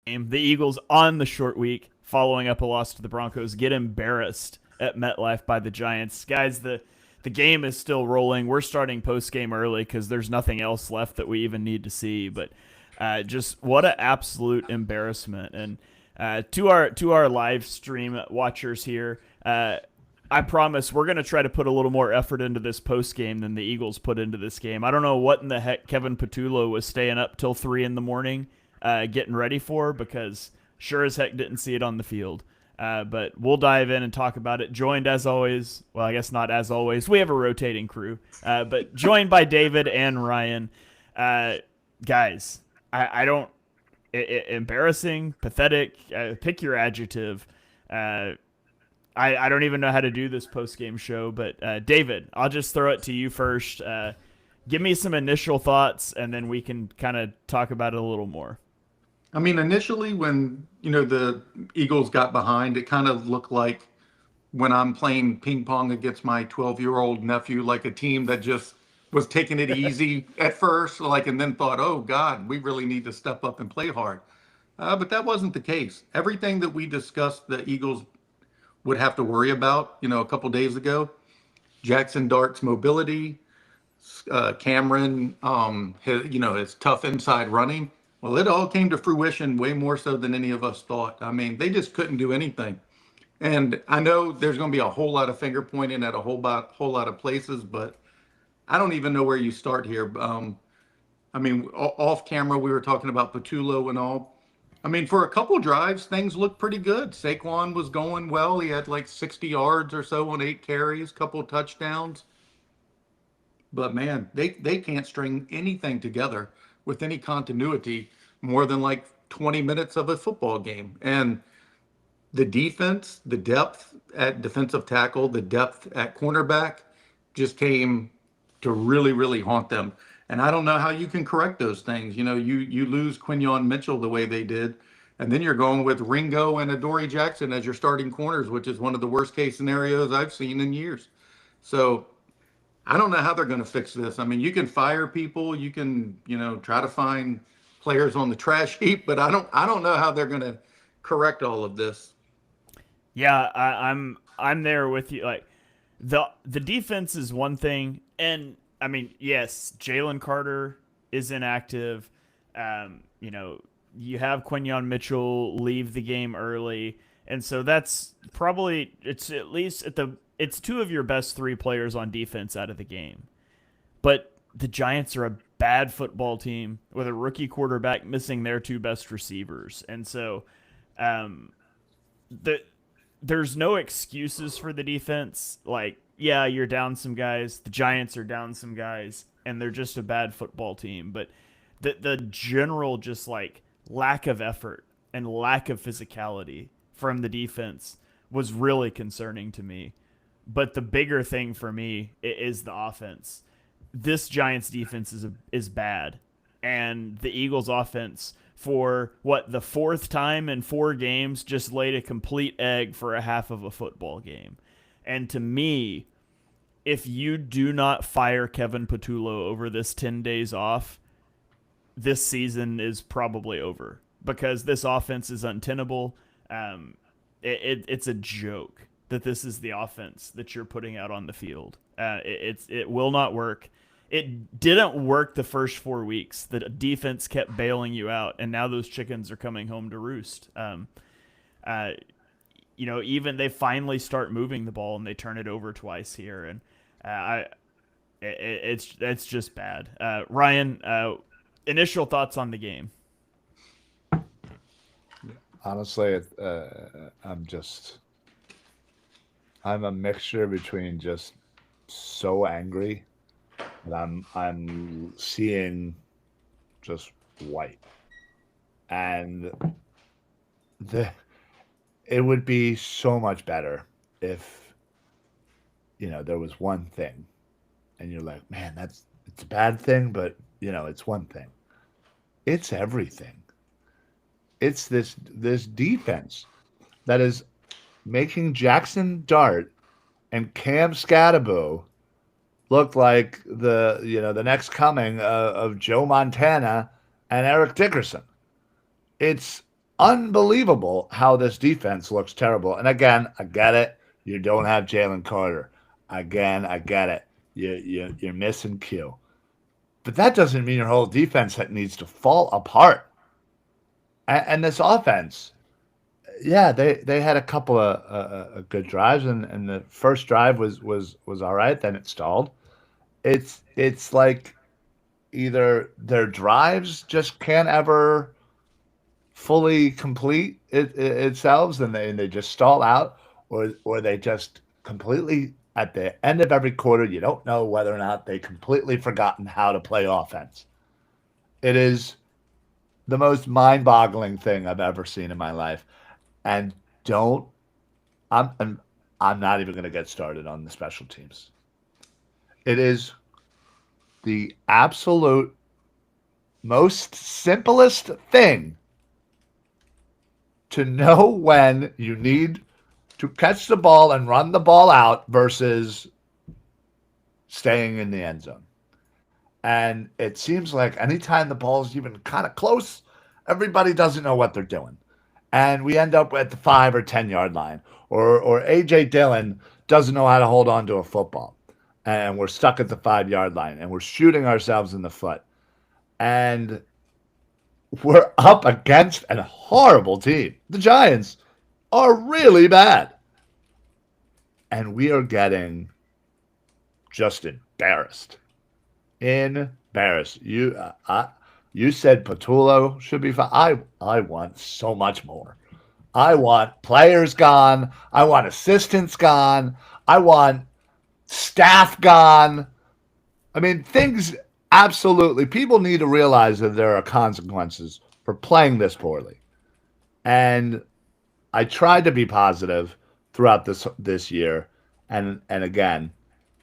game. The Eagles on the short week, following up a loss to the Broncos, get embarrassed at MetLife by the Giants. Guys, the game is still rolling. We're starting post game early because there's nothing else left that we even need to see. But just what an absolute embarrassment! And to our live stream watchers here, I promise we're going to try to put a little more effort into this post game than the Eagles put into this game. I don't know what in the heck Kevin Patullo was staying up till 3 in the morning getting ready for, because sure as heck didn't see it on the field. But we'll dive in and talk about it. Joined as always, well, I guess not as always. We have a rotating crew, but joined by David and Ryan. Guys, I don't. Embarrassing, pathetic. Pick your adjective. I don't even know how to do this post game show, but David, I'll just throw it to you first. Give me some initial thoughts, and then we can kind of talk about it a little more. I mean, initially when, the Eagles got behind, it kind of looked like when I'm playing ping pong against my 12-year-old nephew, like a team that just was taking it easy at first, like, and then thought, oh God, we really need to step up and play hard. But that wasn't the case. Everything that we discussed the Eagles would have to worry about, a couple days ago, Jackson Dart's mobility, Cameron, his tough inside running. Well, it all came to fruition way more so than any of us thought. I mean, they just couldn't do anything. And I know there's going to be a whole lot of finger pointing at a whole lot of places, but I don't even know where you start here. I mean, off camera, we were talking about Patullo and all. I mean, for a couple drives, things looked pretty good. Saquon was going well. He had like 60 yards or so on 8 carries, couple touchdowns. But man, they can't string anything together with any continuity more than like 20 minutes of a football game. And the defense, the depth at defensive tackle, the depth at cornerback just came to really, really haunt them. And I don't know how you can correct those things. You lose Quinyon Mitchell the way they did, and then you're going with Ringo and Adoree Jackson as your starting corners, which is one of the worst case scenarios I've seen in years. So I don't know how they're going to fix this. I mean, you can fire people, you can, try to find players on the trash heap, but I don't know how they're going to correct all of this. Yeah, I'm there with you. Like the defense is one thing, and I mean, yes, Jalen Carter is inactive. You have Quinyon Mitchell leave the game early, and so that's probably it's at least it's two of your best three players on defense out of the game. But the Giants are a bad football team with a rookie quarterback missing their two best receivers, and so um, the there's no excuses for the defense. Like, yeah, you're down some guys. The Giants are down some guys, and they're just a bad football team. But the general just like lack of effort and lack of physicality from the defense was really concerning to me. But the bigger thing for me is the offense. This Giants defense is bad, and the Eagles offense for what the fourth time in 4 games just laid a complete egg for a half of a football game. And to me, if you do not fire Kevin Patullo over this 10 days off, this season is probably over because this offense is untenable. It's a joke that this is the offense that you're putting out on the field. It will not work. It didn't work the first 4 weeks. The defense kept bailing you out, and now those chickens are coming home to roost. Even they finally start moving the ball and they turn it over twice here, and it's just bad. Ryan, initial thoughts on the game? Honestly, I'm a mixture between just so angry that I'm seeing just white, and the it would be so much better if there was one thing, and you're like, man, it's a bad thing, but it's one thing. It's everything. It's this defense that is making Jackson Dart and Cam Scatterbo look like the next coming of Joe Montana and Eric Dickerson. It's unbelievable how this defense looks terrible. And again, I get it. You don't have Jalen Carter. Again, I get it. You're missing Q. But that doesn't mean your whole defense needs to fall apart. And this offense, yeah, they had a couple of good drives, and the first drive was all right. Then it stalled. It's like either their drives just can't ever fully complete itself, and they just stall out, or they just completely at the end of every quarter, you don't know whether or not they completely forgotten how to play offense. It is the most mind-boggling thing I've ever seen in my life. And don't I'm not even going to get started on the special teams. It is the absolute most simplest thing to know when you need to catch the ball and run the ball out versus staying in the end zone. And it seems like anytime the ball's even kind of close, everybody doesn't know what they're doing. And we end up at the 5 or 10 yard line. Or A.J. Dillon doesn't know how to hold on to a football. And we're stuck at the 5 yard line and we're shooting ourselves in the foot. And we're up against a horrible team. The Giants are really bad. And we are getting just embarrassed. Embarrassed. You said Patullo should be fine. I want so much more. I want players gone. I want assistants gone. I want staff gone. I mean, things absolutely. People need to realize that there are consequences for playing this poorly. And I tried to be positive throughout this year, and again,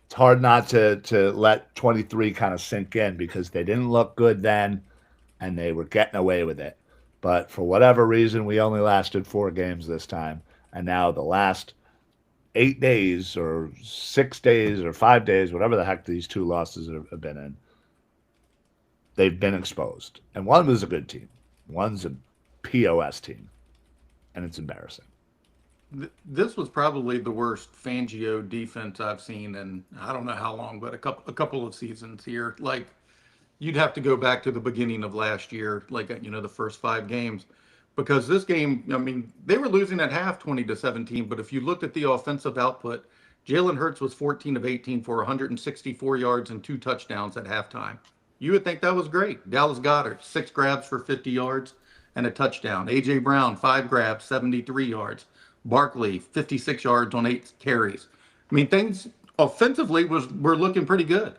it's hard not to let 23 kind of sink in because they didn't look good then, and they were getting away with it. But for whatever reason, we only lasted 4 games this time, and now the last 8 days or 6 days or 5 days, whatever the heck these 2 losses have been in, they've been exposed. And one was a good team, one's a POS team, and it's embarrassing. This was probably the worst Fangio defense I've seen in I don't know how long, but a couple of seasons here. Like you'd have to go back to the beginning of last year, like the first 5 games, because this game, I mean, they were losing at half 20-17, but if you looked at the offensive output, Jalen Hurts was 14 of 18 for 164 yards and 2 touchdowns at halftime. You would think that was great. Dallas Goedert, 6 grabs for 50 yards and a touchdown. A.J. Brown, 5 grabs, 73 yards. Barkley, 56 yards on 8 carries. I mean, things offensively were looking pretty good.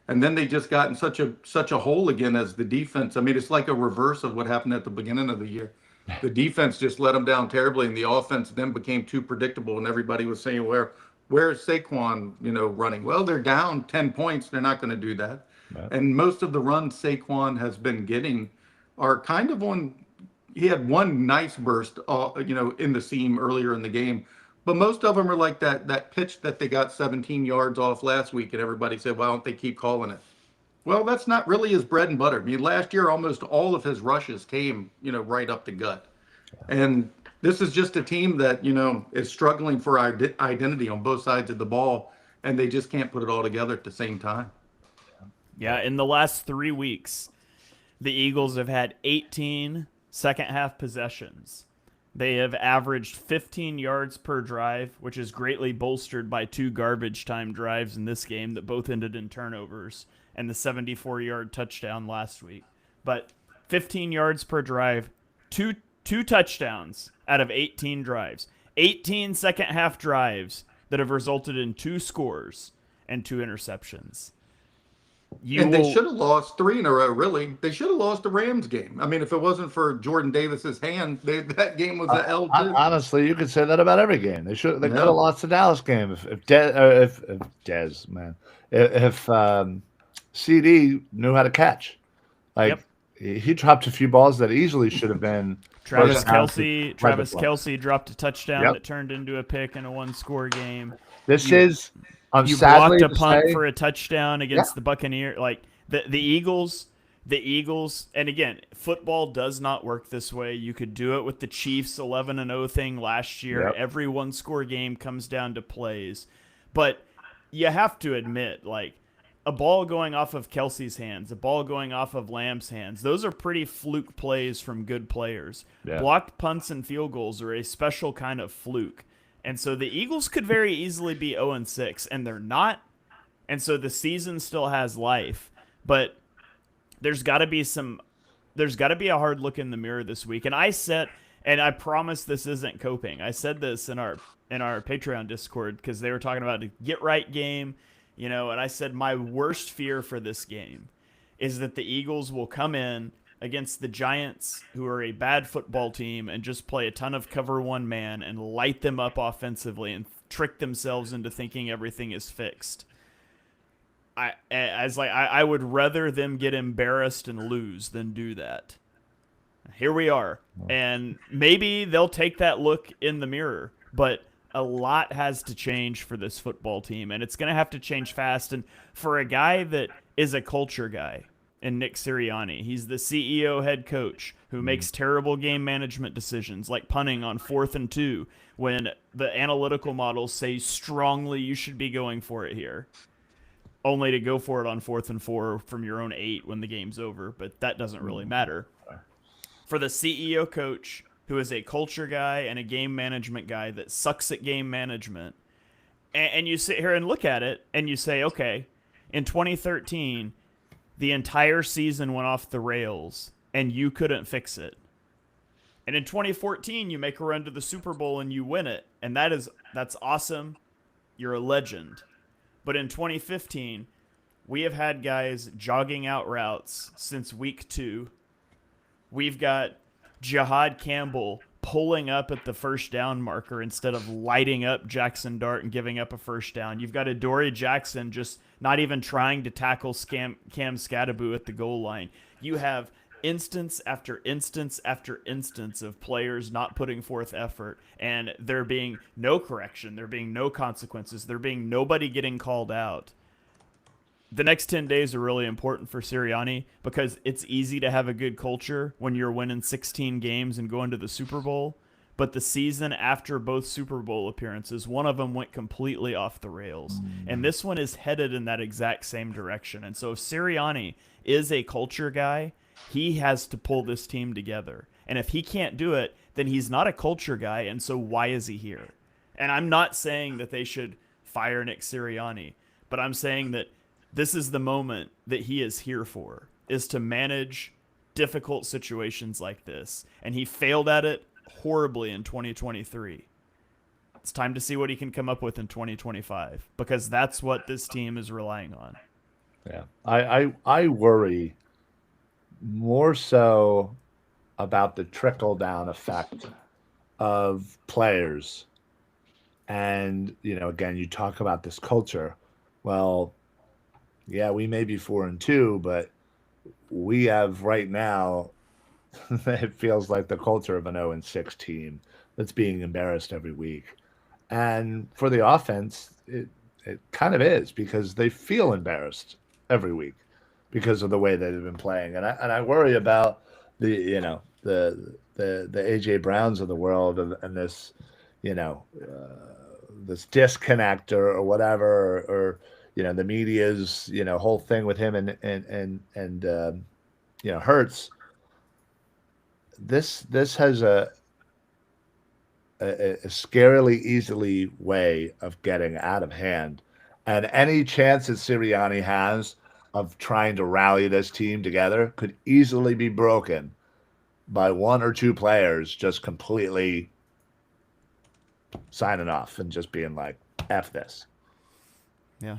And then they just got in such a hole again as the defense. I mean, it's like a reverse of what happened at the beginning of the year. The defense just let them down terribly, and the offense then became too predictable. And everybody was saying, where's Saquon, running? Well, they're down 10 points. They're not going to do that. Right. And most of the runs Saquon has been getting are kind of on. He had one nice burst, in the seam earlier in the game, but most of them are like that pitch that they got 17 yards off last week, and everybody said, "Why don't they keep calling it?" Well, that's not really his bread and butter. I mean, last year almost all of his rushes came, right up the gut, and this is just a team that is struggling for identity on both sides of the ball, and they just can't put it all together at the same time. Yeah, in the last 3 weeks, the Eagles have had 18 second half possessions. They have averaged 15 yards per drive, which is greatly bolstered by 2 garbage time drives in this game that both ended in turnovers and the 74-yard touchdown last week. But 15 yards per drive, two touchdowns out of 18 drives. 18 second half drives that have resulted in 2 scores and 2 interceptions. They should have lost 3 in a row, really. They should have lost the Rams game. I mean, if it wasn't for Jordan Davis's hand, that game was an L too. Honestly, you could say that about every game. They could have lost the Dallas game if CD knew how to catch. Like he dropped a few balls that easily should have been. Travis Kelce dropped a touchdown that turned into a pick in a 1-score game. You blocked a punt for a touchdown against the Buccaneers. Like the Eagles the Eagles, and again, football does not work this way. You could do it with the Chiefs 11-0 thing last year. Yep. Every one-score game comes down to plays. But you have to admit, like, a ball going off of Kelsey's hands, a ball going off of Lamb's hands, those are pretty fluke plays from good players. Yeah. Blocked punts and field goals are a special kind of fluke. And so the Eagles could very easily be 0-6, and they're not. And so the season still has life. But there's got to be a hard look in the mirror this week. And I promise this isn't coping. I said this in our Patreon Discord because they were talking about a get right game, and I said my worst fear for this game is that the Eagles will come in against the Giants, who are a bad football team, and just play a ton of cover one man and light them up offensively and trick themselves into thinking everything is fixed. I would rather them get embarrassed and lose than do that. Here we are. And maybe they'll take that look in the mirror, but a lot has to change for this football team, and it's going to have to change fast. And for a guy that is a culture guy, and Nick Sirianni, he's the CEO head coach who makes terrible game management decisions like punting on 4th and 2 when the analytical models say strongly you should be going for it here, only to go for it on 4th and 4 from your own 8 when the game's over, but that doesn't really matter. For the CEO coach who is a culture guy and a game management guy that sucks at game management, and you sit here and look at it and you say, okay, in 2013, the entire season went off the rails and you couldn't fix it. And in 2014, you make a run to the Super Bowl and you win it, and that's awesome. You're a legend. But in 2015, we have had guys jogging out routes since week 2. We've got Jihad Campbell pulling up at the first down marker instead of lighting up Jackson Dart and giving up a first down. You've got Adoree Jackson just not even trying to tackle Cam Scadaboo at the goal line. You have instance after instance after instance of players not putting forth effort, and there being no correction, there being no consequences, there being nobody getting called out. The next 10 days are really important for Sirianni because it's easy to have a good culture when you're winning 16 games and going to the Super Bowl. But the season after both Super Bowl appearances, one of them went completely off the rails. And this one is headed in that exact same direction. And so if Sirianni is a culture guy, he has to pull this team together. And if he can't do it, then he's not a culture guy. And so why is he here? And I'm not saying that they should fire Nick Sirianni, but I'm saying that this is the moment that he is here for, is to manage difficult situations like this. And he failed at it horribly in 2023. It's time to see what he can come up with in 2025, because that's what this team is relying on. Yeah. I worry more so about the trickle-down effect of players. And, again, you talk about this culture. Well, yeah, we may be 4-2, but we have right now, it feels like the culture of an 0-6 team that's being embarrassed every week. And for the offense, it kind of is, because they feel embarrassed every week because of the way they've been playing. And I worry about the AJ Browns of the world and this, this disconnect or whatever, or the media's, whole thing with him and Hurts. This has a scarily easily way of getting out of hand, and any chance that Sirianni has of trying to rally this team together could easily be broken by one or two players just completely signing off and just being like, F this. Yeah.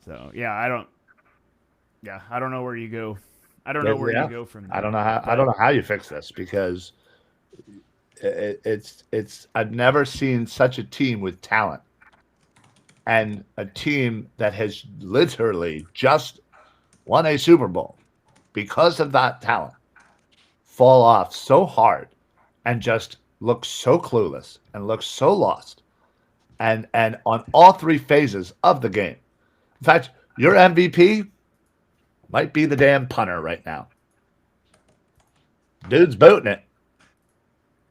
So I don't know where you go. I don't know where you go from there. I don't know how you fix this, because it's I've never seen such a team with talent, and a team that has literally just won a Super Bowl because of that talent fall off so hard and just look so clueless and look so lost, and on all three phases of the game. In fact, your MVP Might be the damn punter right now. Dude's booting it.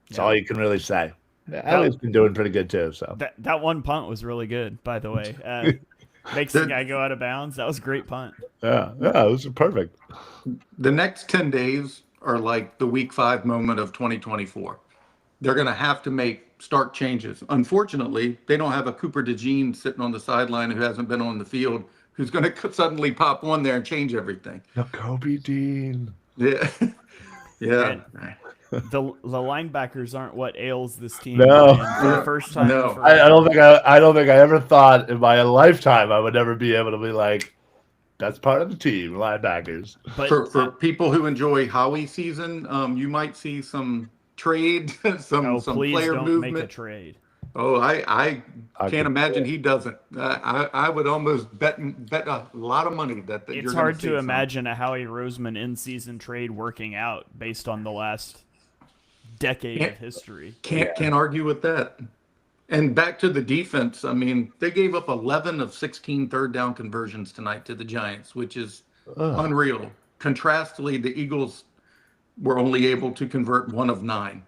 That's all you can really say. Elliott's been doing pretty good too. So that one punt was really good, by the way. Makes the guy go out of bounds. That was a great punt. Yeah, it was perfect. The next 10 days are like the week 5 moment of 2024. They're going to have to make stark changes. Unfortunately, they don't have a Cooper DeJean sitting on the sideline who hasn't been on the field, who's going to suddenly pop on there and change everything. Kobe Dean. Yeah. Yeah. The linebackers aren't what ails this team. No. For the first time. No. In I don't think I ever thought in my lifetime I would never be able to be like, that's part of the team, linebackers. But for people who enjoy Howie season, you might see some trade, some please player don't movement. make a trade. Oh, I can't imagine he doesn't. I would almost bet a lot of money that It's you're hard to to imagine a Howie Roseman in-season trade working out based on the last decade of history. Can't argue with that. And back to the defense. I mean, they gave up 11 of 16 third down conversions tonight to the Giants, which is unreal. Contrastly, the Eagles were only able to convert 1 of 9.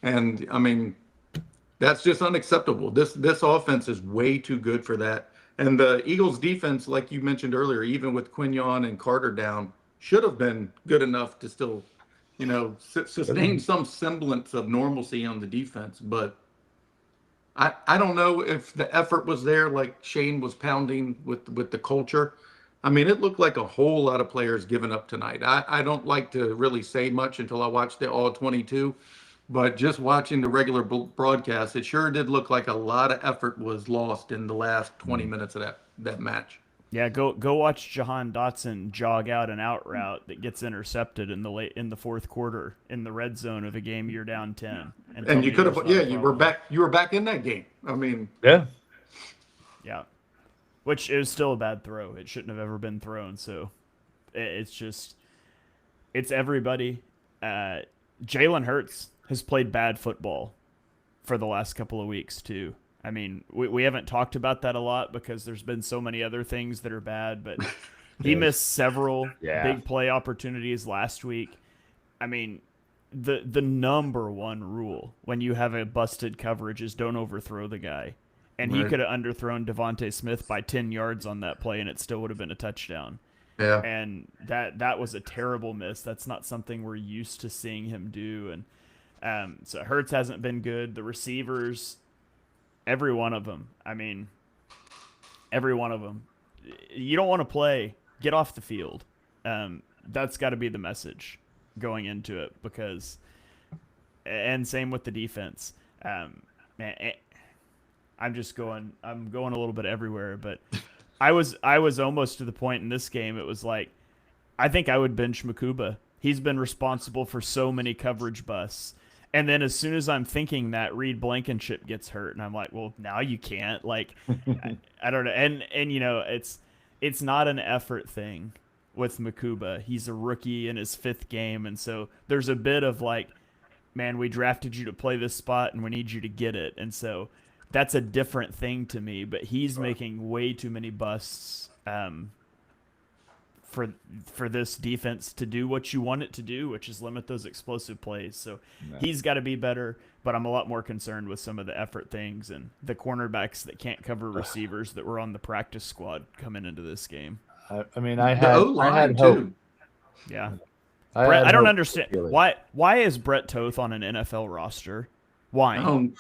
And I mean, that's just unacceptable. This offense is way too good for that. And the Eagles defense, like you mentioned earlier, even with Quignon and Carter down, should have been good enough to still, sustain some semblance of normalcy on the defense. But I don't know if the effort was there, like Shane was pounding with the culture. I mean, it looked like a whole lot of players giving up tonight. I don't like to really say much until I watch the all 22, but just watching the regular broadcast, it sure did look like a lot of effort was lost in the last 20 minutes of that match. Yeah, go watch Jahan Dotson jog out an out route that gets intercepted in the fourth quarter in the red zone of a game you're down 10. And you could have, you were back in that game. I mean, yeah. Which it was still a bad throw. It shouldn't have ever been thrown. So it's everybody. Jalen Hurts has played bad football for the last couple of weeks too. I mean, we haven't talked about that a lot because there's been so many other things that are bad, but he missed several big play opportunities last week. I mean, the number one rule when you have a busted coverage is don't overthrow the guy. And he could have underthrown Devontae Smith by 10 yards on that play, and it still would have been a touchdown. Yeah. And that was a terrible miss. That's not something we're used to seeing him do. And so Hurts hasn't been good. The receivers, every one of them. I mean, every one of them. You don't want to play. Get off the field. That's got to be the message going into it and same with the defense. I'm going a little bit everywhere, but I was almost to the point in this game. It was like, I think I would bench Makuba. He's been responsible for so many coverage busts. And then as soon as I'm thinking that, Reed Blankenship gets hurt, and I'm like, well, now you can't. Like, I don't know. And it's not an effort thing with Makuba. He's a rookie in his 5th game, and so there's a bit of like, man, we drafted you to play this spot, and we need you to get it. And so that's a different thing to me, but he's making way too many busts for this defense to do what you want it to do, which is limit those explosive plays. So he's got to be better, but I'm a lot more concerned with some of the effort things and the cornerbacks that can't cover receivers that were on the practice squad coming into this game. I mean, I had hope. Too. Yeah. I don't understand. Why is Brett Toth on an NFL roster? Why?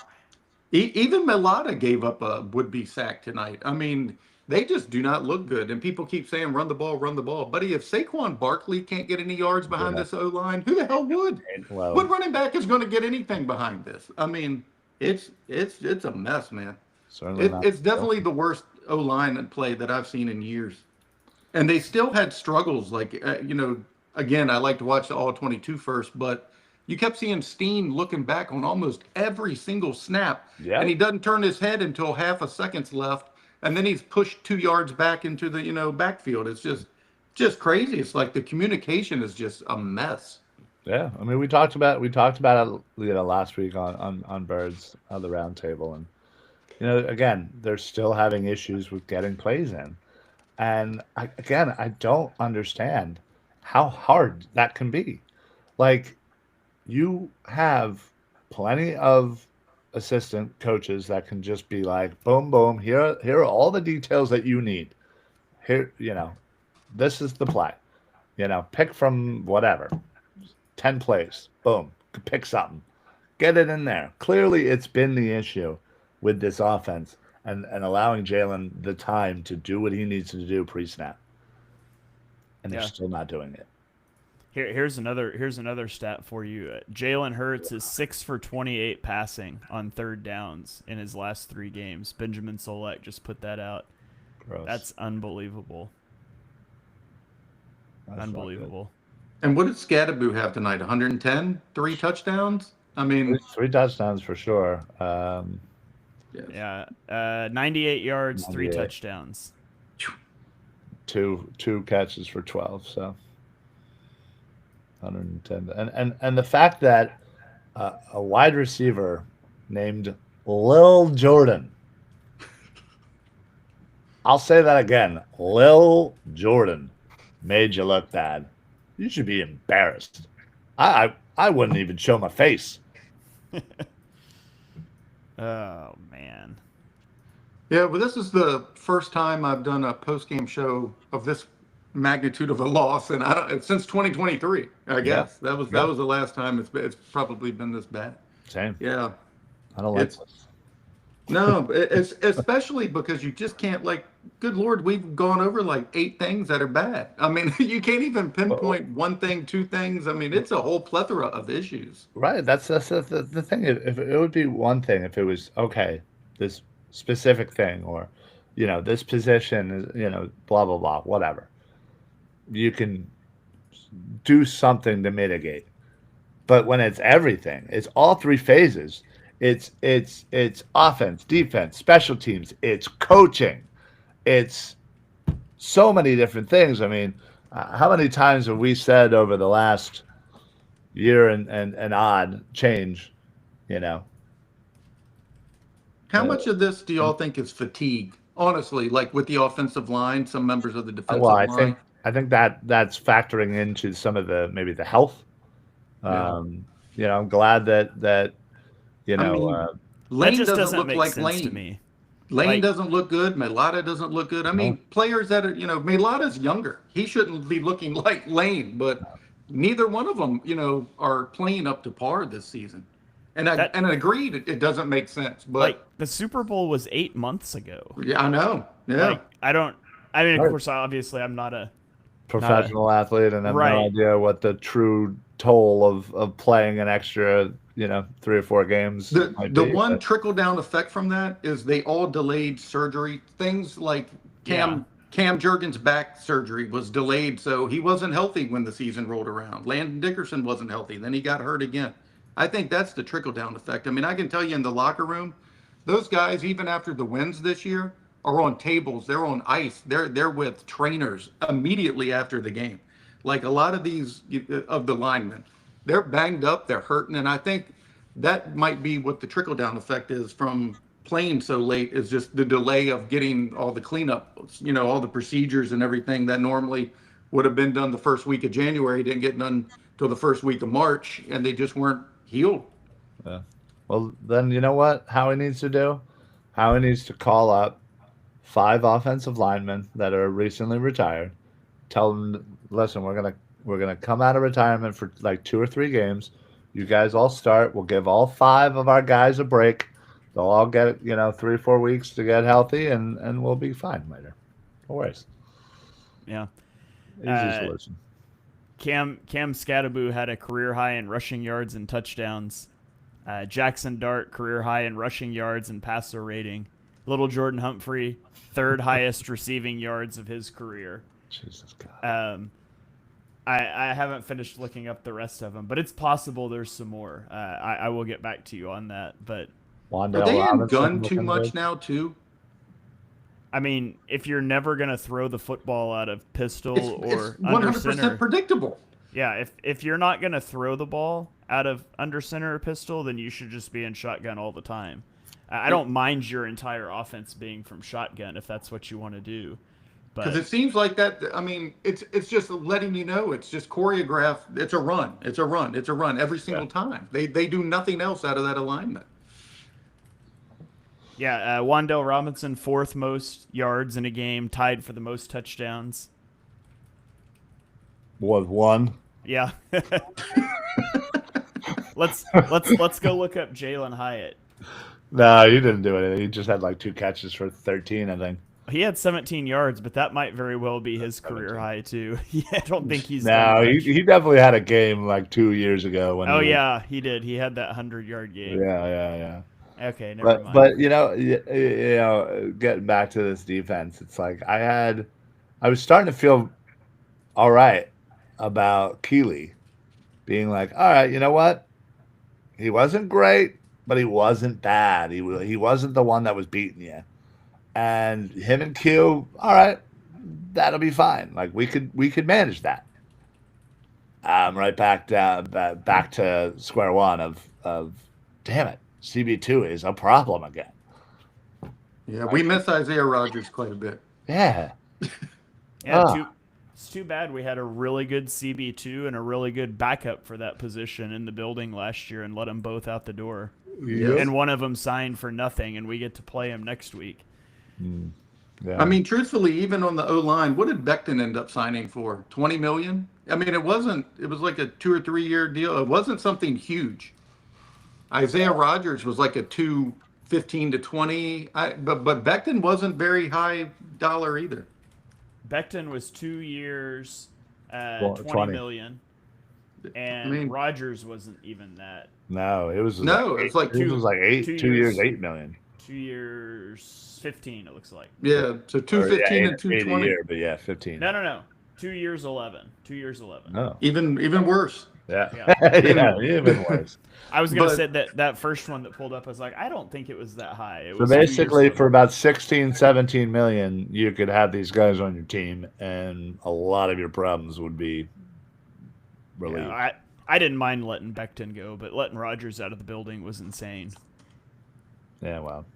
Even Melada gave up a would-be sack tonight. I mean, they just do not look good. And people keep saying, run the ball, run the ball. Buddy, if Saquon Barkley can't get any yards behind this O-line, who the hell would? Well, what running back is going to get anything behind this? I mean, it's a mess, man. It's definitely the worst O-line play that I've seen in years. And they still had struggles. Like, again, I like to watch the all-22 first, but you kept seeing Steen looking back on almost every single snap, and he doesn't turn his head until half a second's left, and then he's pushed 2 yards back into the backfield. It's just crazy. It's like the communication is just a mess. Yeah, I mean, we talked about it last week on Birds on the round table, and again, they're still having issues with getting plays in. And I don't understand how hard that can be. Like, you have plenty of assistant coaches that can just be like, boom, boom, here are all the details that you need. Here, this is the play. Pick from whatever, 10 plays. Boom, pick something. Get it in there. Clearly, it's been the issue with this offense and allowing Jalen the time to do what he needs to do pre-snap. And they're Yeah. still not doing it. Here's another stat for you. Jalen Hurts is 6 for 28 passing on third downs in his last 3 games. Benjamin Solak just put that out. Gross. That's unbelievable. That's Unbelievable. And what did Scadaboo have tonight? 110, 3 touchdowns. I mean, three touchdowns for sure. yes. Yeah, 98 yards, 3 98. touchdowns. Two catches for 12. So 110. And the fact that a wide receiver named Lil Jordan. I'll say that again. Lil Jordan made you look bad. You should be embarrassed. I wouldn't even show my face. Oh man. Yeah, well, this is the first time I've done a post-game show of this magnitude of a loss, and since 2023. I guess that was the last time it's probably been this bad. Same. Yeah, I don't like it's this. no, it's especially because you just can't Good Lord, we've gone over 8 things that are bad. I mean, you can't even pinpoint one thing, 2 things. I mean, it's a whole plethora of issues. Right. That's the thing. If it would be one thing if it was okay, this specific thing, or this position is blah blah blah, whatever. You can do something to mitigate. But when it's everything, it's all 3 phases. It's offense, defense, special teams. It's coaching. It's so many different things. I mean, how many times have we said over the last year and odd change, How much of this do y'all think is fatigue? Honestly, with the offensive line, some members of the defensive Well, line. I think that's factoring into some of maybe the health. Yeah. I'm glad that I mean, That Lane just doesn't look make like sense to Lane. me. Lane doesn't look good. Melada doesn't look good. I mean, players that are, Melada's younger. He shouldn't be looking like Lane, but neither one of them, are playing up to par this season. And I agreed, it doesn't make sense. But the Super Bowl was 8 months ago. yeah, I know. Yeah. Of course, obviously, I'm not a professional athlete and have no idea what the true toll of playing an extra 3 or 4 games might The be, one trickle down effect from that is they all delayed surgery. Things like Cam Jurgens' back surgery was delayed, so he wasn't healthy when the season rolled around. Landon Dickerson wasn't healthy, then he got hurt again. I think that's the trickle down effect. I mean, I can tell you in the locker room, those guys, even after the wins this year, are on tables, they're on ice, they're with trainers immediately after the game. Like a lot of these of the linemen, they're banged up, they're hurting, and I think that might be what the trickle down effect is from playing so late, is just the delay of getting all the cleanup, all the procedures and everything that normally would have been done the first week of January didn't get done till the first week of March, and they just weren't healed. Yeah. Well, then you know what Howie needs to do? Howie needs to call up 5 offensive linemen that are recently retired. Tell them, listen, we're gonna come out of retirement for 2 or 3 games. You guys all start. We'll give all 5 of our guys a break. They'll all get 3 or 4 weeks to get healthy, and we'll be fine later. No worries. Yeah. Easy solution. Cam Scadaboo had a career high in rushing yards and touchdowns. Jackson Dart, career high in rushing yards and passer rating. Little Jordan Humphrey, 3rd highest receiving yards of his career. Jesus God. I haven't finished looking up the rest of them, but it's possible there's some more. I will get back to you on that. But are they in gun too much now too? I mean, if you're never gonna throw the football out of pistol or 100% under center, predictable. Yeah, if you're not gonna throw the ball out of under center or pistol, then you should just be in shotgun all the time. I don't mind your entire offense being from shotgun if that's what you want to do, Because But it seems like that. I mean, it's just letting you know. It's just choreographed. It's a run. It's a run. It's a run every Yeah. single time. They do nothing else out of that alignment. yeah, Wandell Robinson, fourth most yards in a game, tied for the most touchdowns. Was one. Yeah. let's go look up Jalen Hyatt. No, he didn't do anything. He just had like 2 catches for 13, I think. He had 17 yards, but that might very well be his career high too. Yeah, I don't think he's No, done much. he definitely had a game like 2 years ago when. Oh he was, yeah, he did. He had that 100-yard game. yeah. Okay, never mind. But getting back to this defense, it's like I was starting to feel all right about Keeley being like, all right, you know what? He wasn't great, but he wasn't bad. He wasn't the one that was beating you. And him and Q, all right, that'll be fine. Like we could manage that. Right back to square one of damn it, CB2 is a problem again. Yeah, we miss Isaiah Rodgers quite a bit. Yeah. Yeah, it's too bad we had a really good CB2 and a really good backup for that position in the building last year and let them both out the door. Yes. And one of them signed for nothing, and we get to play him next week. Yeah. I mean, truthfully, even on the O line, what did Becton end up signing for? 20 million? I mean, it was like a 2 or 3 year deal. It wasn't something huge. Isaiah Rodgers was like a 15 to 20. But Becton wasn't very high dollar either. Becton was 2 years, 20 20. million, and Rodgers wasn't even that. No, it was it's like it was like 2 2 years, years. 8 million. 2 years, 15. It looks like. Yeah, so 215 and 220. A year, but yeah, 15. No. 2 years 11. 2 years 11. No. Even worse. Yeah. Yeah. Yeah, even worse. I was gonna say that first one that pulled up. I was like, I don't think it was that high. It So was 2 years basically, 11. for about 16, 17 million, you could have these guys on your team, and a lot of your problems would be relieved. Yeah, I didn't mind letting Becton go, but letting Rodgers out of the building was insane. Yeah, well,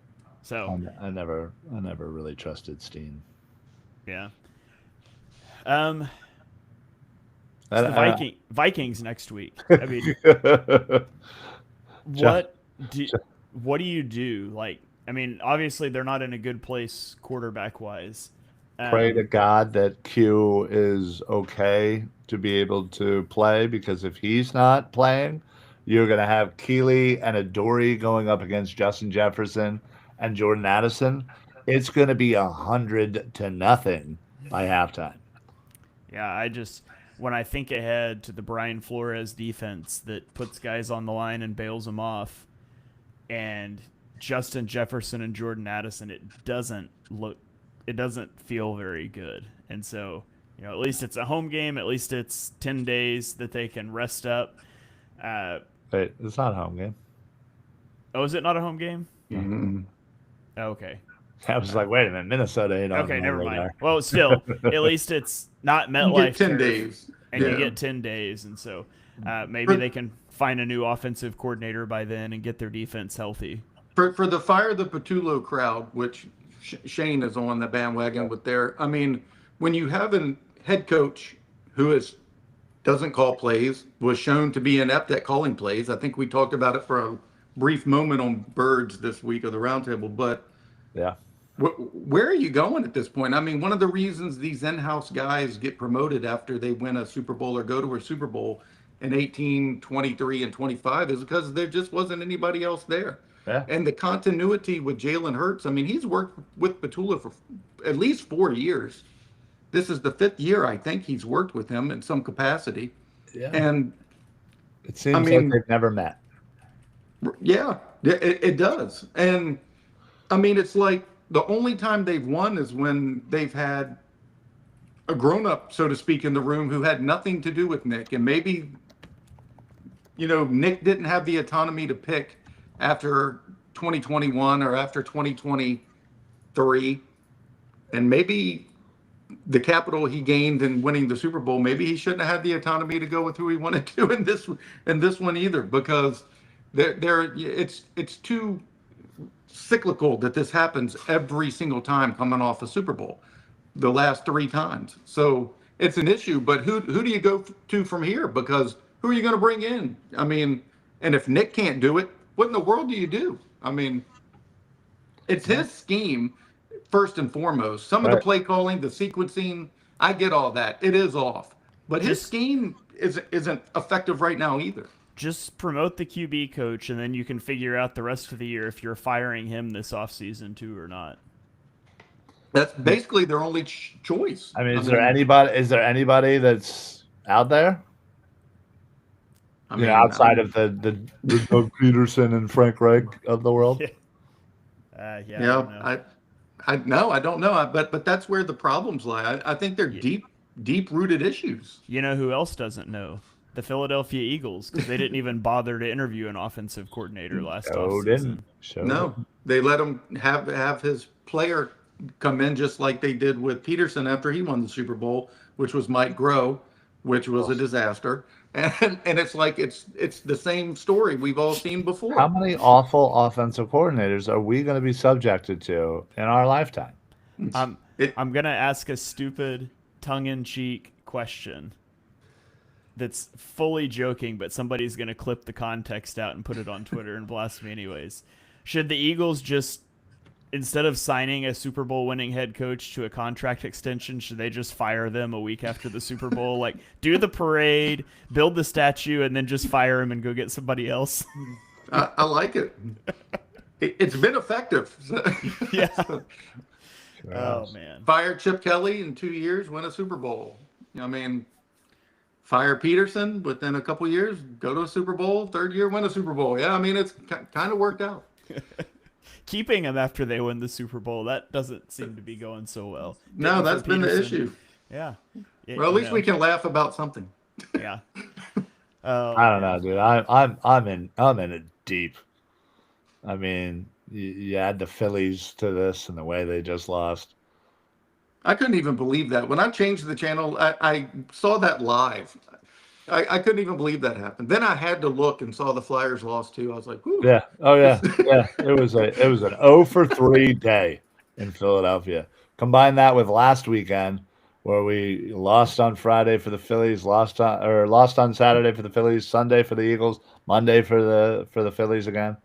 So I never really trusted Steen. yeah. The Vikings next week. I mean, what do you do? Like, I mean, obviously they're not in a good place quarterback wise. Pray to God that Q is okay to be able to play, because if he's not playing, you're going to have Keeley and Adoree going up against Justin Jefferson and Jordan Addison. It's going to be 100-0 by halftime. Yeah, when I think ahead to the Brian Flores defense that puts guys on the line and bails them off, and Justin Jefferson and Jordan Addison, it doesn't feel very good. And so, at least it's a home game. At least it's 10 days that they can rest up. Wait, it's not a home game. Oh, is it not a home game? Mm-hmm. Okay. I was like, wait a minute, Minnesota ain't on. Okay, never mind. Well, still, at least it's not MetLife. You get 10 turf, days. And Yeah. you get 10 days. And so maybe they can find a new offensive coordinator by then and get their defense healthy. For the Fire the Patullo crowd, which Shane is on the bandwagon with I mean, when you have a head coach who doesn't call plays, was shown to be inept at calling plays. I think we talked about it for a brief moment on Birds this week of the roundtable, but Yeah. where are you going at this point? I mean, one of the reasons these in-house guys get promoted after they win a Super Bowl or go to a Super Bowl in 18, 23, and 25 is because there just wasn't anybody else there. Yeah. And the continuity with Jalen Hurts, I mean, he's worked with Patullo for at least 4 years. This is the 5th year, I think, he's worked with him in some capacity. Yeah. And it seems like they've never met. Yeah, it does. And I mean, it's like the only time they've won is when they've had a grown-up, so to speak, in the room who had nothing to do with Nick. And maybe, Nick didn't have the autonomy to pick after 2021 or after 2023. And maybe the capital he gained in winning the Super Bowl, maybe he shouldn't have had the autonomy to go with who he wanted to in this one either, because it's too cyclical that this happens every single time coming off a Super Bowl. the last 3 times. So it's an issue. But who do you go to from here? Because who are you going to bring in? I mean, and if Nick can't do it, what in the world do you do? I mean, it's his scheme first and foremost. Some of the Right. play calling, the sequencing, I get all that. It is off, but his Just scheme isn't effective right now either. just promote the QB coach, and then you can figure out the rest of the year if you're firing him this offseason too or not. That's basically their only choice. I mean, is there anybody that's out there? I You mean, know, outside of the Doug Peterson and Frank Reich of the world? Yeah, yeah, I don't know. I don't know. But that's where the problems lie. I think they're deep rooted issues. You know who else doesn't know? The Philadelphia Eagles, because they didn't even bother to interview an offensive coordinator last offseason. No, they let him have his player come in just like they did with Peterson after he won the Super Bowl, which was Mike Groh, which was a disaster. And it's like it's the same story we've all seen before. How many awful offensive coordinators are we going to be subjected to in our lifetime? I'm going to ask a stupid, tongue-in-cheek question that's fully joking, but somebody's going to clip the context out and put it on Twitter and blast me anyways. Should the Eagles just, instead of signing a Super Bowl winning head coach to a contract extension, should they just fire them a week after the Super Bowl? Like, do the parade, build the statue, and then just fire him and go get somebody else? I like it. It's been effective. Yeah. Oh, man. Fire Chip Kelly in 2 years, win a Super Bowl. I mean, fire Peterson within a couple years, go to a Super Bowl, 3rd year, win a Super Bowl. Yeah, I mean, it's kind of worked out. Keeping them after they win the Super Bowl, that doesn't seem to be going so well. No, that's been the issue. Yeah. Well, at least we can laugh about something. Yeah. I don't know, dude. I'm in it deep. I mean, you add the Phillies to this and the way they just lost. I couldn't even believe that. When I changed the channel, I saw that live. I couldn't even believe that happened. Then I had to look and saw the Flyers lost too. I was like, whew. Yeah. Oh yeah. Yeah. It was an 0 for 3 day in Philadelphia. Combine that with last weekend where we lost on Friday for the Phillies, lost on Saturday for the Phillies, Sunday for the Eagles, Monday for the Phillies again.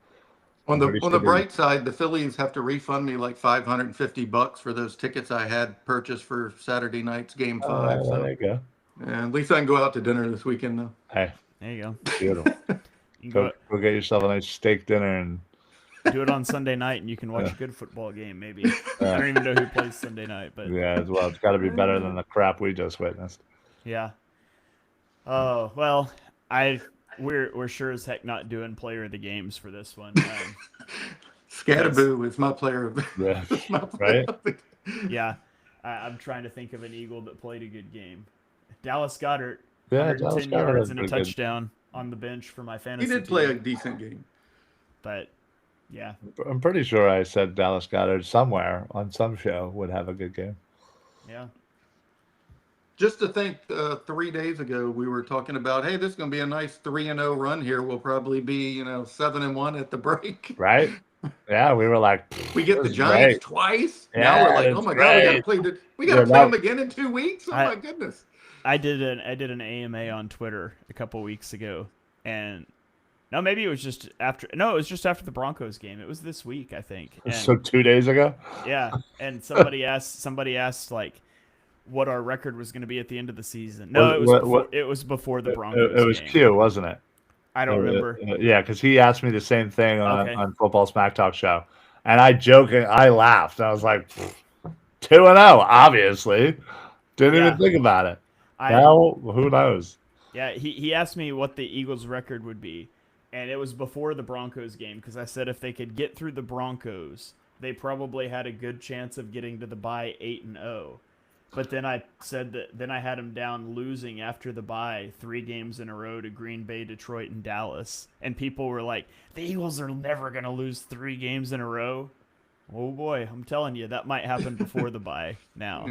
On the bright side, the Phillies have to refund me like $550 for those tickets I had purchased for Saturday night's Game 5. So there you go. yeah, at least I can go out to dinner this weekend though. Hey, there you go. beautiful. Go get yourself a nice steak dinner and do it on Sunday night, and you can watch a good football game. Maybe I don't even know who plays Sunday night, but yeah, well, it's got to be better than the crap we just witnessed. Yeah. Oh well, we're sure as heck not doing player of the games for this one. Scatterboo is my player of right? Yeah, I'm trying to think of an Eagle that played a good game. Dallas Goedert, Yeah, 110 yards and a touchdown on the bench for my fantasy He did team. play a decent game. But, yeah. I'm pretty sure I said Dallas Goedert somewhere on some show would have a good game. Yeah. Just to think, 3 days ago we were talking about, hey, this is going to be a nice 3-0 run here. We'll probably be, 7-1 at the break. Right? Yeah, we were like, we get the Giants twice. Yeah, now we're like, oh my god, we got to play them again in 2 weeks. Oh my goodness. I did an AMA on Twitter a couple weeks ago, and no, maybe it was just after. No, it was just after the Broncos game. It was this week, I think. And, so 2 days ago. Yeah, and somebody asked like what our record was going to be at the end of the season. No, it was before the Broncos. It was game. Q, wasn't it? I don't remember. Yeah, because he asked me the same thing on Football Smack Talk show, and I laughed. I was like, 2-0, obviously. Didn't even think about it. Now, who knows? Yeah, he asked me what the Eagles' record would be, and it was before the Broncos game because I said if they could get through the Broncos, they probably had a good chance of getting to the bye 8-0. But then I said that then I had them down losing after the bye 3 games in a row to Green Bay, Detroit, and Dallas, and people were like, the Eagles are never going to lose 3 games in a row. Oh boy, I'm telling you, that might happen before the bye now,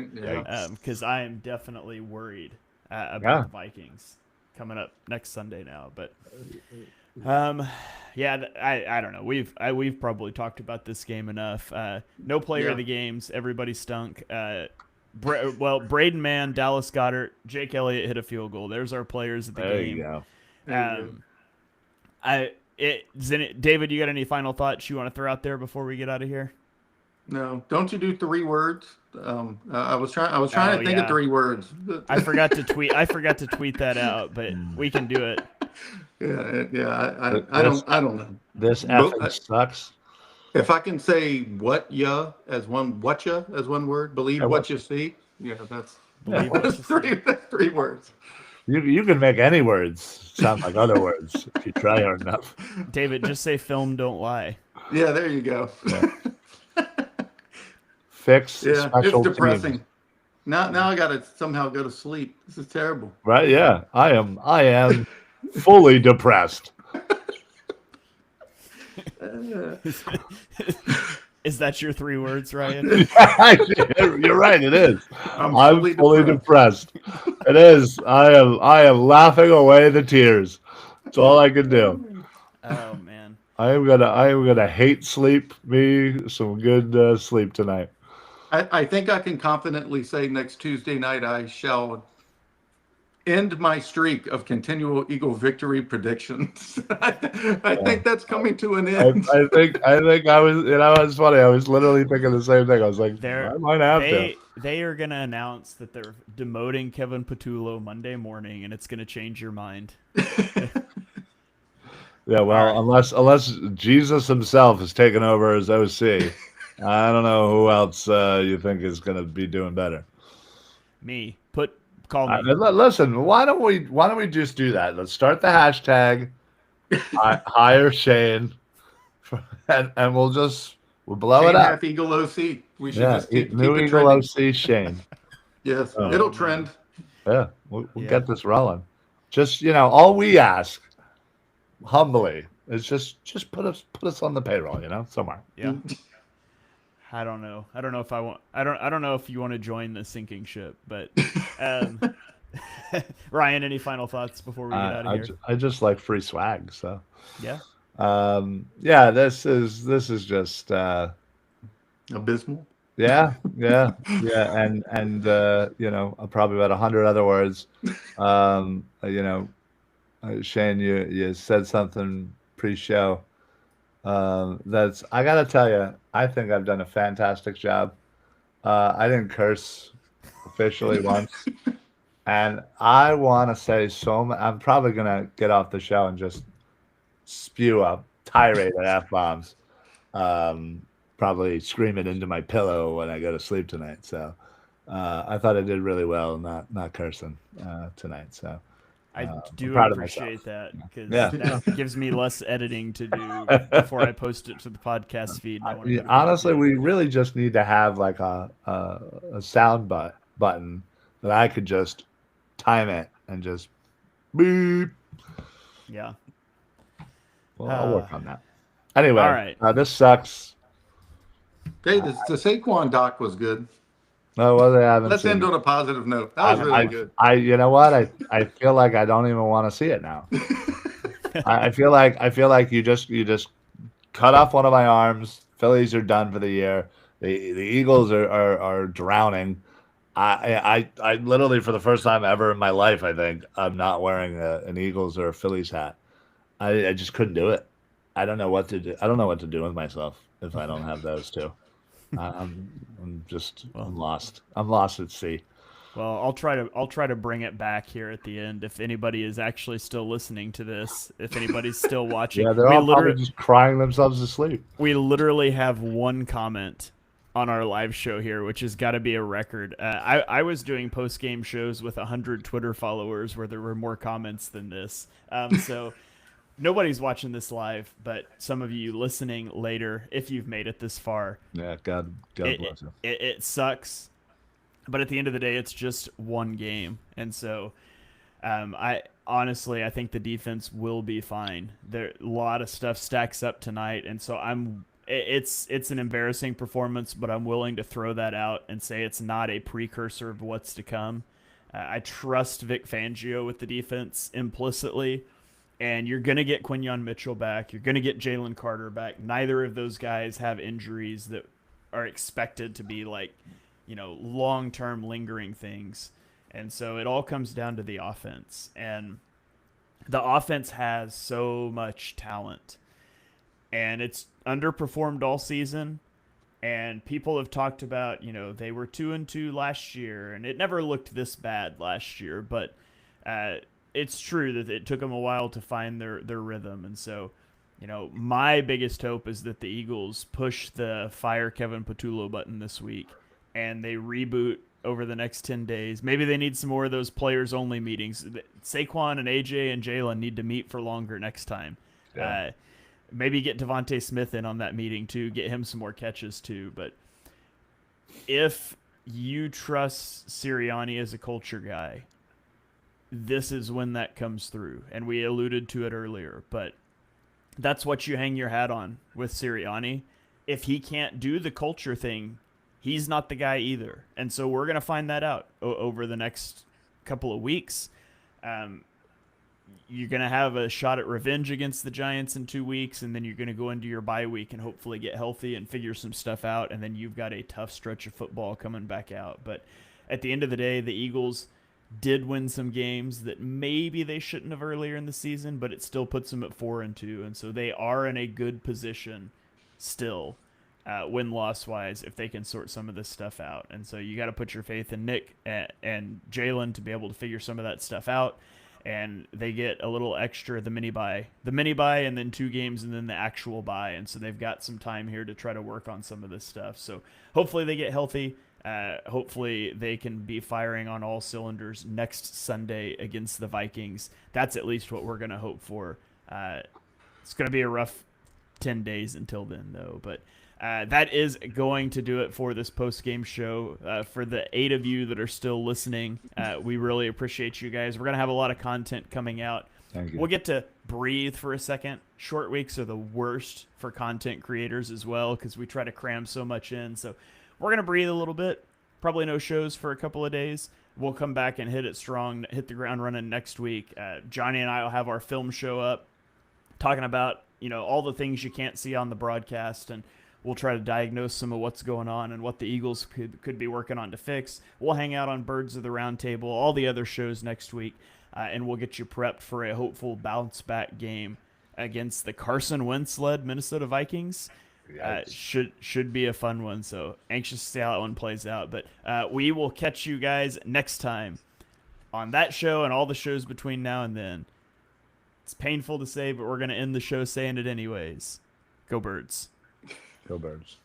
because I am definitely worried about the Vikings coming up next Sunday now. But I don't know. We've probably talked about this game enough. No player of the games. Everybody stunk. Braden Mann, Dallas Goedert, Jake Elliott hit a field goal. There's our players at the There game. you go. There you David, you got any final thoughts you want to throw out there before we get out of here? No, don't you do 3 words? I was trying Oh, to think of 3 words. I forgot to tweet that out, but we can do it. I don't know. This But, effing sucks. if I can say what ya as one word, believe Yeah, what you see. Yeah, that's Believe what you that's 3 words. You can make any words sound like other words if you try hard enough. David, just say film, don't lie. Yeah, there you go. Yeah. Fix Yeah, special it's depressing. teams. Now I gotta somehow go to sleep. This is terrible. Right? Yeah, I am fully depressed. Is that your 3 words, Ryan? You're right. It is. I'm I'm fully depressed. It is. I am laughing away the tears. That's all I can do. Oh man. I am gonna hate sleep. Me some good sleep tonight. I think I can confidently say next Tuesday night I shall end my streak of continual Eagle victory predictions. I think that's coming to an end. I think I was. It's funny. I was literally thinking the same thing. I was like, I might have to. They are gonna announce that they're demoting Kevin Patullo Monday morning, and it's gonna change your mind. Yeah, well, unless Jesus himself has taken over as OC, I don't know who else you think is going to be doing better. Me. Call me. Listen, why don't we just do that? Let's start the hashtag. Hire Shane, and we'll blow Shane it up. Half Eagle OC. We should just keep new it Eagle trending. OC Shane. Yes, Oh, it'll trend. Yeah, we'll get this rolling. Just all we ask, humbly, is just put us on the payroll, somewhere. Yeah. I don't know. I don't know if I want. I don't know if you want to join the sinking ship, but Ryan, any final thoughts before we get out of here? I just like free swag, so yeah. This is just abysmal. Yeah, and probably about 100 other words. Shane, you said something pre-show. I gotta tell you, I think I've done a fantastic job. I didn't curse officially once, and I want to say I'm probably gonna get off the show and just spew a tirade of F-bombs. Probably scream it into my pillow when I go to sleep tonight. So I thought I did really well not cursing tonight. So I do appreciate that because that gives me less editing to do before I post it to the podcast feed. Honestly, we really just need to have like a sound button that I could just time it and just beep. Yeah. Well, I'll work on that. Anyway, all right. This sucks. Hey, the Saquon doc was good. No, well, they haven't. Let's end on a positive note. That was really good. You know what? I feel like I don't even want to see it now. I feel like you just cut off one of my arms. Phillies are done for the year. The Eagles are drowning. I literally, for the first time ever in my life, I think I'm not wearing an Eagles or a Phillies hat. I just couldn't do it. I don't know what to do. I don't know what to do with myself if I don't have those two. I'm lost. I'm lost at sea. Well, I'll try to bring it back here at the end. If anybody is actually still listening to this, if anybody's still watching, yeah, they're all probably just crying themselves to sleep. We literally have one comment on our live show here, which has got to be a record. I was doing post-game shows with 100 Twitter followers where there were more comments than this. So nobody's watching this live, but some of you listening later, if you've made it this far. Yeah, God bless you. It sucks, but at the end of the day, it's just one game. And so I think the defense will be fine. A lot of stuff stacks up tonight, and so it's an embarrassing performance, but I'm willing to throw that out and say it's not a precursor of what's to come. I trust Vic Fangio with the defense implicitly, and you're going to get Quinyon Mitchell back. You're going to get Jalen Carter back. Neither of those guys have injuries that are expected to be like, long-term lingering things. And so it all comes down to the offense. And the offense has so much talent. And it's underperformed all season. And people have talked about, they were 2-2 last year, and it never looked this bad last year. But it's true that it took them a while to find their rhythm. And so, my biggest hope is that the Eagles push the fire Kevin Patullo button this week, and they reboot over the next 10 days. Maybe they need some more of those players-only meetings. Saquon and AJ and Jalen need to meet for longer next time. Yeah. Maybe get Devontae Smith in on that meeting too, get him some more catches too. But if you trust Sirianni as a culture guy, this is when that comes through. And we alluded to it earlier, but that's what you hang your hat on with Sirianni. If he can't do the culture thing, he's not the guy either. And so we're going to find that out over the next couple of weeks. You're going to have a shot at revenge against the Giants in 2 weeks, and then you're going to go into your bye week and hopefully get healthy and figure some stuff out, and then you've got a tough stretch of football coming back out. But at the end of the day, the Eagles did win some games that maybe they shouldn't have earlier in the season, but it still puts them at 4-2, and so they are in a good position still, win-loss wise, if they can sort some of this stuff out. And so you got to put your faith in Nick and Jalen to be able to figure some of that stuff out. And they get a little extra, the mini bye, and then 2 games, and then the actual bye. And so they've got some time here to try to work on some of this stuff. So hopefully they get healthy. Hopefully they can be firing on all cylinders next Sunday against the Vikings. That's at least what we're going to hope for. It's going to be a rough 10 days until then, though. But that is going to do it for this post-game show. For the 8 of you that are still listening, we really appreciate you guys. We're going to have a lot of content coming out. Thank you. We'll get to breathe for a second. Short weeks are the worst for content creators as well because we try to cram so much in. So we're going to breathe a little bit. Probably no shows for a couple of days. We'll come back and hit it strong, hit the ground running next week. Johnny and I will have our film show up talking about, all the things you can't see on the broadcast, and we'll try to diagnose some of what's going on and what the Eagles could be working on to fix. We'll hang out on Birds of the Round Table, all the other shows next week, and we'll get you prepped for a hopeful bounce-back game against the Carson Wentz-led Minnesota Vikings. Should be a fun one, so anxious to see how that one plays out. But we will catch you guys next time on that show and all the shows between now and then. It's painful to say, but we're going to end the show saying it anyways. Go Birds. Go Birds.